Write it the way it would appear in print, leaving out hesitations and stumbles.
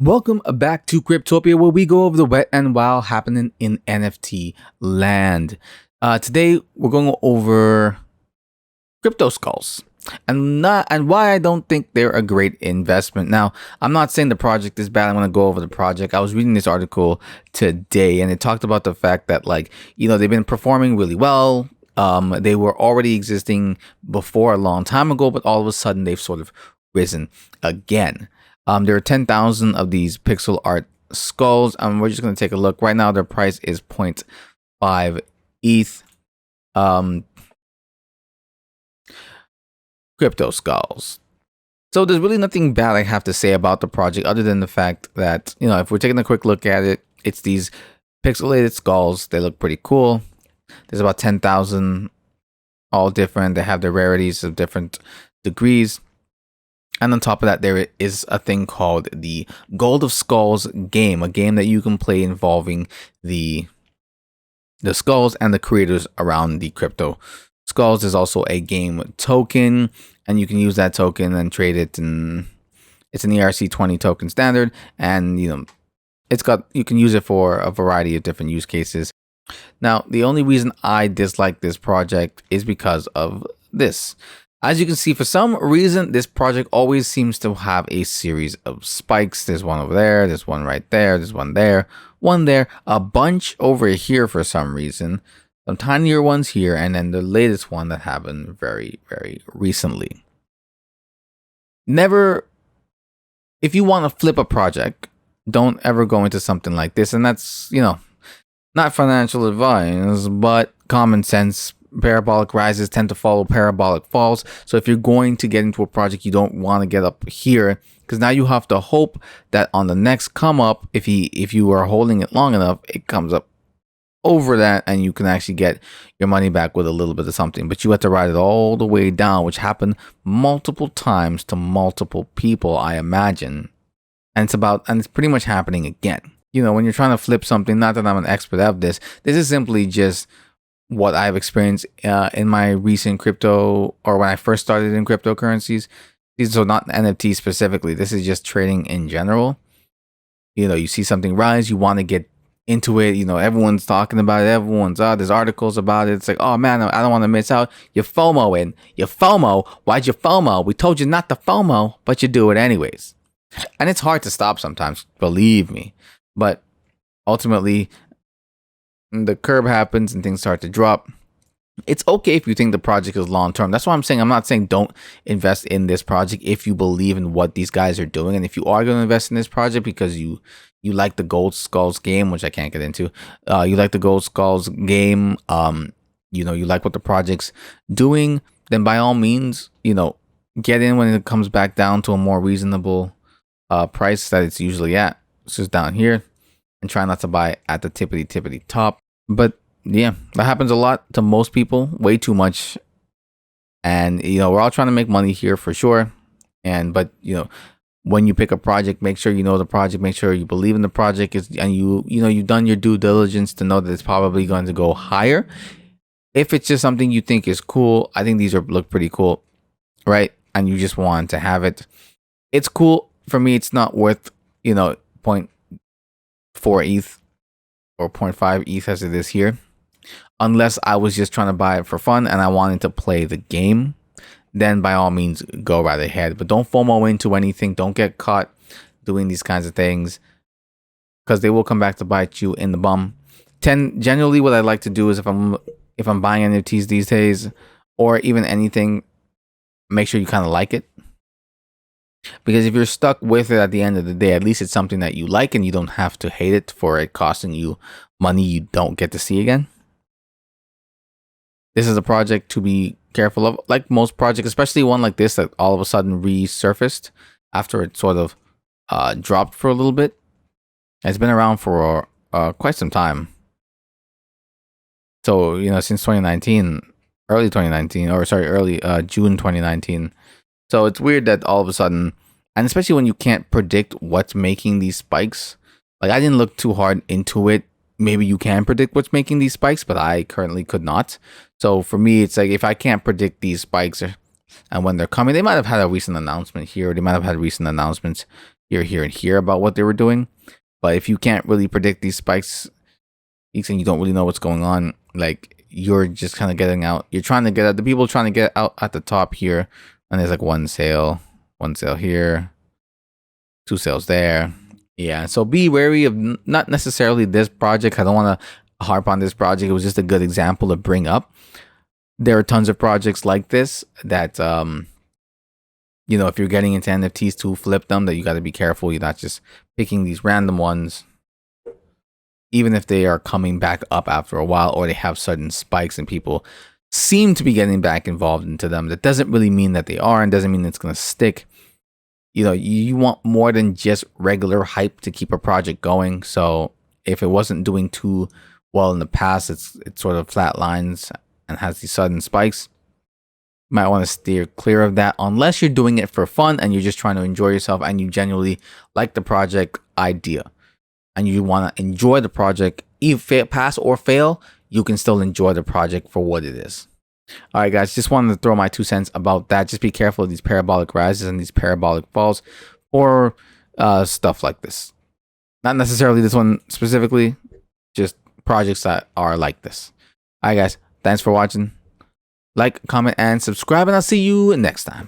Welcome back to Cryptopia, where we go over the wet and wild happening in NFT land. Today we're going over CryptoSkulls and why I don't think they're a great investment. Now, I'm not saying the project is bad. I'm going to go over the project. I was reading this article today, and it talked about the fact that they've been performing really well. They were already existing before a long time ago, but all of a sudden they've sort of risen again. There are 10,000 of these pixel art skulls. We're just going to take a look. Right now, their price is 0.5 ETH. CryptoSkulls. So there's really nothing bad I have to say about the project other than the fact that, if we're taking a quick look at it, it's these pixelated skulls. They look pretty cool. There's about 10,000, all different. They have their rarities of different degrees. And on top of that, there is a thing called the Gold of Skulls game, a game that you can play involving the skulls and the creators around the crypto skulls. There's also a game token, and you can use that token and trade it. And it's an ERC20 token standard, and you can use it for a variety of different use cases. Now, the only reason I dislike this project is because of this. As you can see, for some reason, this project always seems to have a series of spikes. There's one over there, there's one right there, there's one there, a bunch over here for some reason, some tinier ones here, and then the latest one that happened very, very recently. If you want to flip a project, don't ever go into something like this. And that's, not financial advice, but common sense. Parabolic rises tend to follow parabolic falls. So if you're going to get into a project, you don't want to get up here, because now you have to hope that on the next come up, if you are holding it long enough, it comes up over that and you can actually get your money back with a little bit of something. But you have to ride it all the way down, which happened multiple times to multiple people, I imagine. And it's pretty much happening again. When you're trying to flip something, not that I'm an expert at this is simply just what I've experienced in my recent crypto, or when I first started in cryptocurrencies. These are not NFTs specifically. This is just trading in general. You see something rise, you want to get into it. Everyone's talking about it. There's articles about it. It's like, oh man, I don't want to miss out. You FOMO. Why'd you FOMO? We told you not to FOMO, but you do it anyways. And it's hard to stop sometimes, believe me. But ultimately, the curve happens and things start to drop. It's okay if you think the project is long term. That's what I'm saying. I'm not saying don't invest in this project if you believe in what these guys are doing. And if you are going to invest in this project because you like the Gold Skulls game, which I can't get into, you like the Gold Skulls game, you like what the project's doing, then by all means, get in when it comes back down to a more reasonable price that it's usually at. It's just down here, and try not to buy at the tippity top. But yeah, that happens a lot to most people, way too much. And we're all trying to make money here for sure. But when you pick a project, make sure you know the project, make sure you believe in the project, and you've done your due diligence to know that it's probably going to go higher. If it's just something you think is cool, I think these look pretty cool, right? And you just want to have it. It's cool. For me, it's not worth 0.4 ETH or 0.5 ETH as it is here, unless I was just trying to buy it for fun and I wanted to play the game. Then by all means, go right ahead. But don't FOMO into anything. Don't get caught doing these kinds of things, because they will come back to bite you in the bum. Generally, what I like to do is if I'm buying NFTs these days, or even anything, make sure you kind of like it. Because if you're stuck with it at the end of the day, at least it's something that you like and you don't have to hate it for it costing you money you don't get to see again. This is a project to be careful of. Like most projects, especially one like this that all of a sudden resurfaced after it sort of dropped for a little bit. It's been around for quite some time. So, since 2019, early June 2019. So it's weird that all of a sudden, and especially when you can't predict what's making these spikes. Like, I didn't look too hard into it. Maybe you can predict what's making these spikes, but I currently could not. So for me, it's like, if I can't predict these spikes and when they're coming, they might have had a recent announcement here. Or they might have had recent announcements here, and here about what they were doing. But if you can't really predict these spikes, and you don't really know what's going on, like you're just kind of getting out. You're trying to get out. The people trying to get out at the top here, and there's like one sale here, 2 sales there. Yeah, so be wary of not necessarily this project. I don't want to harp on this project. It was just a good example to bring up. There are tons of projects like this that you know, if you're getting into NFTs to flip them, that you got to be careful. You're not just picking these random ones, even if they are coming back up after a while or they have sudden spikes and people seem to be getting back involved into them. That doesn't really mean that they are, and doesn't mean it's going to stick. You know, you want more than just regular hype to keep a project going. So if it wasn't doing too well in the past, it sort of flatlines and has these sudden spikes. You might want to steer clear of that unless you're doing it for fun and you're just trying to enjoy yourself and you genuinely like the project idea and you want to enjoy the project. If pass or fail, you can still enjoy the project for what it is. All right, guys, just wanted to throw my 2 cents about that. Just be careful of these parabolic rises and these parabolic falls or stuff like this. Not necessarily this one specifically, just projects that are like this. All right, guys, thanks for watching. Like, comment, and subscribe, and I'll see you next time.